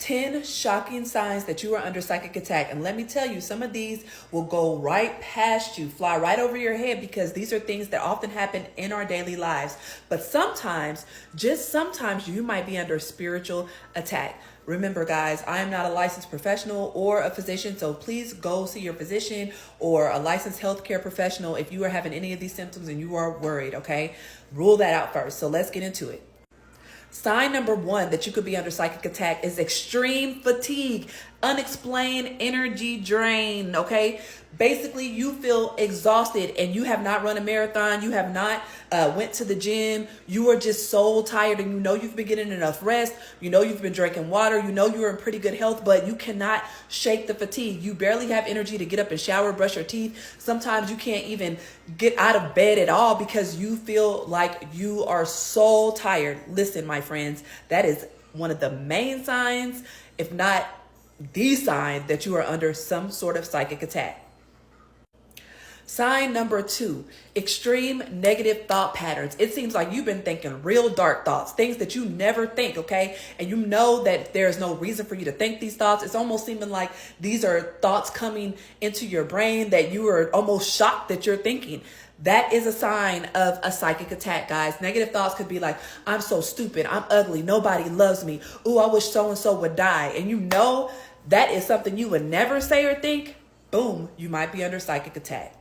10 shocking signs that you are under psychic attack. And let me tell you, some of these will go right past you, fly right over your head, because these are things that often happen in our daily lives. But sometimes, just sometimes, you might be under spiritual attack. Remember, guys, I am not a licensed professional or a physician, so please go see your physician or a licensed healthcare professional if you are having any of these symptoms and you are worried, okay? Rule that out first. So let's get into it. Sign number 1 that you could be under psychic attack is extreme fatigue, unexplained energy drain, okay? Basically, you feel exhausted and you have not run a marathon. You have not went to the gym. You are just so tired, and you know you've been getting enough rest. You know you've been drinking water. You know you're in pretty good health, but you cannot shake the fatigue. You barely have energy to get up and shower, brush your teeth. Sometimes you can't even get out of bed at all because you feel like you are so tired. Listen, my friends, that is one of the main signs, if not the sign, that you are under some sort of psychic attack. Sign number 2, extreme negative thought patterns. It seems like you've been thinking real dark thoughts, things that you never think, okay? And you know that there's no reason for you to think these thoughts. It's almost seeming like these are thoughts coming into your brain that you are almost shocked that you're thinking. That is a sign of a psychic attack, guys. Negative thoughts could be like, I'm so stupid, I'm ugly, nobody loves me. Ooh, I wish so-and-so would die. And you know that is something you would never say or think. Boom, you might be under psychic attack.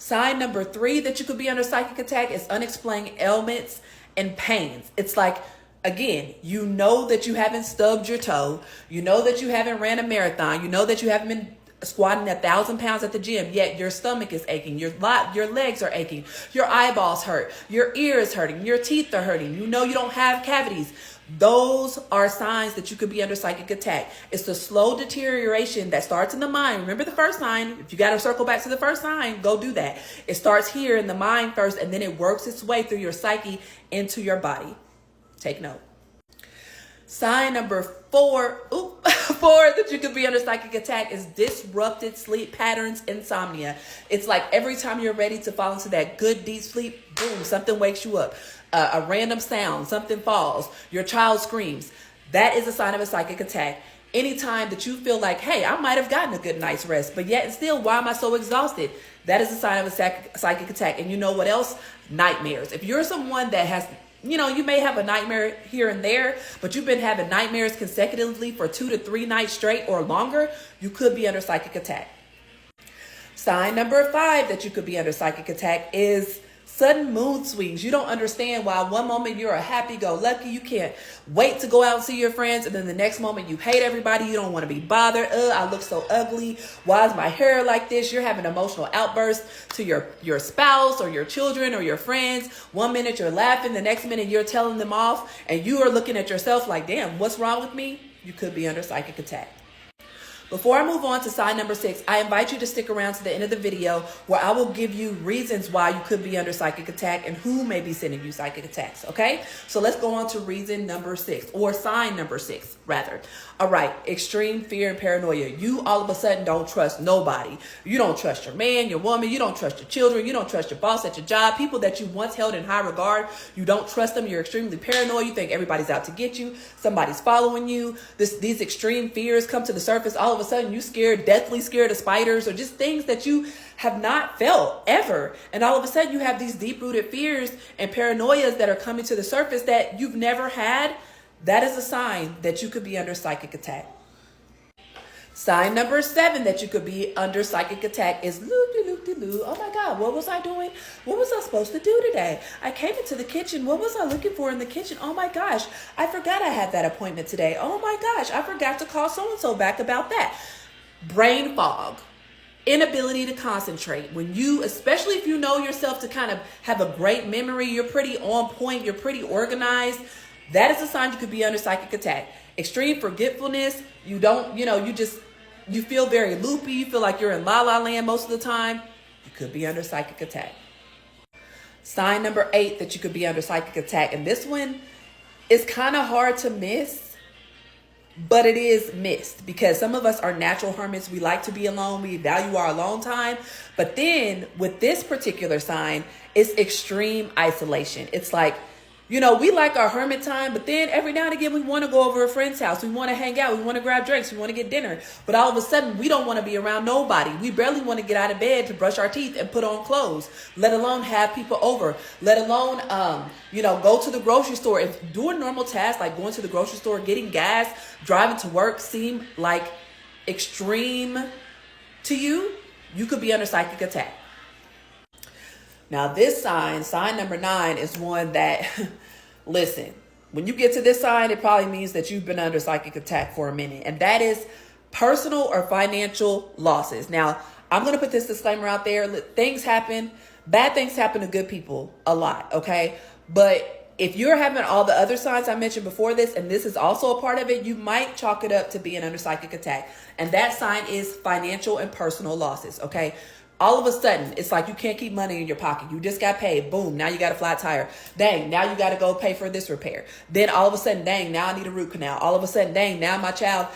Sign number 3 that you could be under psychic attack is unexplained ailments and pains. It's like, again, you know that you haven't stubbed your toe. You know that you haven't ran a marathon. You know that you haven't been squatting 1,000 pounds at the gym, yet your stomach is aching, your legs are aching, your eyeballs hurt, your ear is hurting, your teeth are hurting. You know you don't have cavities. Those are signs that you could be under psychic attack. It's the slow deterioration that starts in the mind. Remember the first sign. If you got to circle back to the first sign, go do that. It starts here in the mind first, and then it works its way through your psyche into your body. Take note. Sign number 4 that you could be under psychic attack is disrupted sleep patterns, insomnia. It's like every time you're ready to fall into that good deep sleep, boom, something wakes you up. A random sound, something falls, your child screams. That is a sign of a psychic attack. Anytime that you feel like, hey, I might have gotten a good night's rest, but yet and still, why am I so exhausted? That is a sign of a psychic attack. And you know what else? Nightmares. If you're someone that has, you may have a nightmare here and there, but you've been having nightmares consecutively for 2 to 3 nights straight or longer, you could be under psychic attack. Sign number 5 that you could be under psychic attack is sudden mood swings. You don't understand why one moment you're a happy-go-lucky, you can't wait to go out and see your friends, and then the next moment you hate everybody, you don't want to be bothered. I look so ugly. Why is my hair like this? You're having emotional outbursts to your spouse or your children or your friends. One minute you're laughing, the next minute you're telling them off, and you are looking at yourself like, damn, what's wrong with me? You could be under psychic attack. Before I move on to sign number 6, I invite you to stick around to the end of the video where I will give you reasons why you could be under psychic attack and who may be sending you psychic attacks, okay? So let's go on to reason number 6, or sign number 6, rather. All right, extreme fear and paranoia. You all of a sudden don't trust nobody. You don't trust your man, your woman. You don't trust your children. You don't trust your boss at your job. People that you once held in high regard, you don't trust them. You're extremely paranoid. You think everybody's out to get you. Somebody's following you. These extreme fears come to the surface. All of a sudden, you deathly scared of spiders or just things that you have not felt ever. And all of a sudden, you have these deep-rooted fears and paranoias that are coming to the surface that you've never had. That is a sign that you could be under psychic attack. Sign number 7 that you could be under psychic attack is loop-de-loop-de-loo. Oh my God, what was I doing? What was I supposed to do today? I came into the kitchen. What was I looking for in the kitchen? Oh my gosh, I forgot I had that appointment today. Oh my gosh, I forgot to call so-and-so back about that. Brain fog, inability to concentrate. When you, especially if you know yourself to kind of have a great memory, you're pretty on point, you're pretty organized, that is a sign you could be under psychic attack. Extreme forgetfulness, you feel very loopy, you feel like you're in la la land most of the time, you could be under psychic attack. Sign number 8 that you could be under psychic attack, and this one is kind of hard to miss, but it is missed because some of us are natural hermits. We like to be alone. We value our alone time. But then with this particular sign, it's extreme isolation. It's like You know, we like our hermit time, but then every now and again we want to go over a friend's house. We want to hang out. We want to grab drinks. We want to get dinner. But all of a sudden, we don't want to be around nobody. We barely want to get out of bed to brush our teeth and put on clothes, let alone have people over, let alone, go to the grocery store. If doing normal tasks like going to the grocery store, getting gas, driving to work seem like extreme to you, you could be under psychic attack. Now, this sign number 9, is one that, listen, when you get to this sign, it probably means that you've been under psychic attack for a minute. And that is personal or financial losses. Now, I'm going to put this disclaimer out there. Things happen. Bad things happen to good people a lot, okay? But if you're having all the other signs I mentioned before this, and this is also a part of it, you might chalk it up to being under psychic attack. And that sign is financial and personal losses, okay? All of a sudden, it's like you can't keep money in your pocket. You just got paid. Boom. Now you got a flat tire. Dang. Now you got to go pay for this repair. Then all of a sudden, dang, now I need a root canal. All of a sudden, dang, now my child,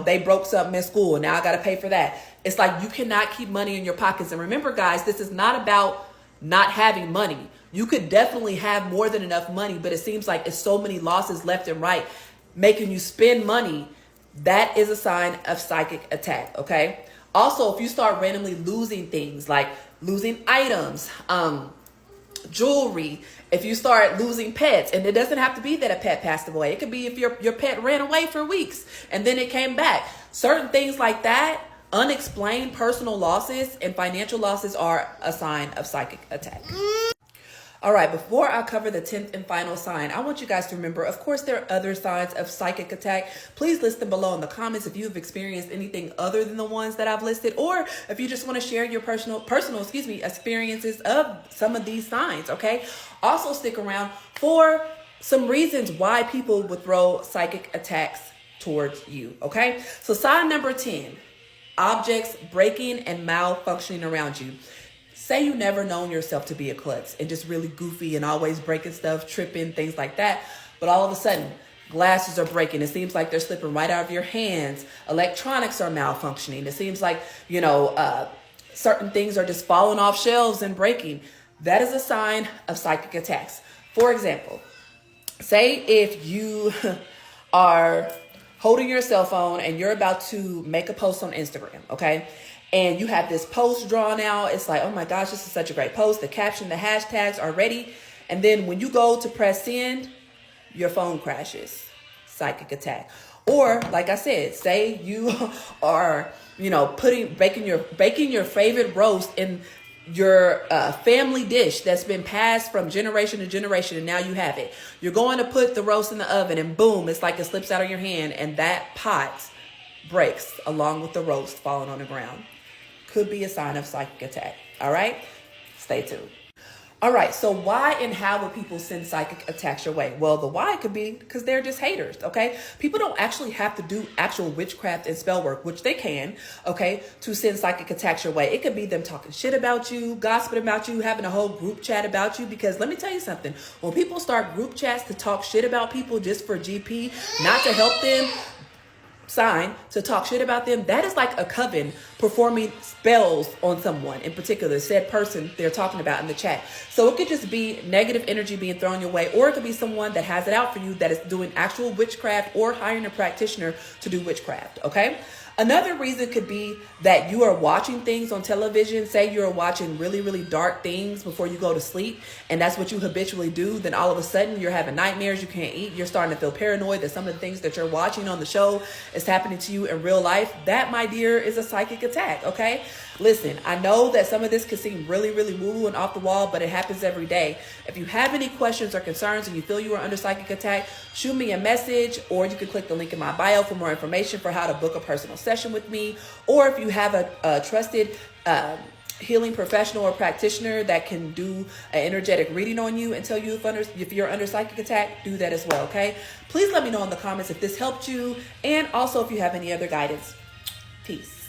they broke something in school. Now I got to pay for that. It's like you cannot keep money in your pockets. And remember, guys, this is not about not having money. You could definitely have more than enough money, but it seems like it's so many losses left and right, making you spend money. That is a sign of psychic attack. Okay. Also, if you start randomly losing things, like losing items, jewelry, if you start losing pets, and it doesn't have to be that a pet passed away. It could be if your pet ran away for weeks and then it came back. Certain things like that, unexplained personal losses and financial losses are a sign of psychic attack. All right, before I cover the 10th and final sign, I want you guys to remember, of course, there are other signs of psychic attack. Please list them below in the comments if you've experienced anything other than the ones that I've listed, or if you just want to share your personal experiences of some of these signs, okay? Also, stick around for some reasons why people would throw psychic attacks towards you, okay? So sign number 10, objects breaking and malfunctioning around you. Say you never known yourself to be a klutz and just really goofy and always breaking stuff, tripping, things like that. But all of a sudden, glasses are breaking. It seems like they're slipping right out of your hands. Electronics are malfunctioning. It seems like, certain things are just falling off shelves and breaking. That is a sign of psychic attacks. For example, say if you are holding your cell phone and you're about to make a post on Instagram, okay? And you have this post drawn out. It's like, oh my gosh, this is such a great post. The caption, the hashtags are ready. And then when you go to press send, your phone crashes. Psychic attack. Or like I said, say you are, baking your favorite roast in your family dish that's been passed from generation to generation, and now you have it. You're going to put the roast in the oven, and boom, it's like it slips out of your hand, and that pot breaks along with the roast falling on the ground. Could be a sign of psychic attack. All right, stay tuned. All right, so why and how would people send psychic attacks your way? Well, the why could be because they're just haters, okay? People don't actually have to do actual witchcraft and spell work, which they can, okay, to send psychic attacks your way. It could be them talking shit about you, gossiping about you, having a whole group chat about you, because let me tell you something. When people start group chats to talk shit about people just for GP, not to help them, sign to talk shit about them, that is like a coven performing spells on someone in particular, said person they're talking about in the chat. So it could just be negative energy being thrown your way, or it could be someone that has it out for you that is doing actual witchcraft or hiring a practitioner to do witchcraft, okay? Another reason could be that you are watching things on television. Say you're watching really, really dark things before you go to sleep, and that's what you habitually do. Then all of a sudden you're having nightmares, you can't eat, you're starting to feel paranoid that some of the things that you're watching on the show is happening to you in real life. That, my dear, is a psychic attack, okay? Listen, I know that some of this could seem really, really woo-woo and off the wall, but it happens every day. If you have any questions or concerns and you feel you are under psychic attack, shoot me a message, or you can click the link in my bio for more information for how to book a personal session with me. Or if you have a trusted healing professional or practitioner that can do an energetic reading on you and tell you if you're under psychic attack, do that as well, okay? Please let me know in the comments if this helped you, and also if you have any other guidance. Peace.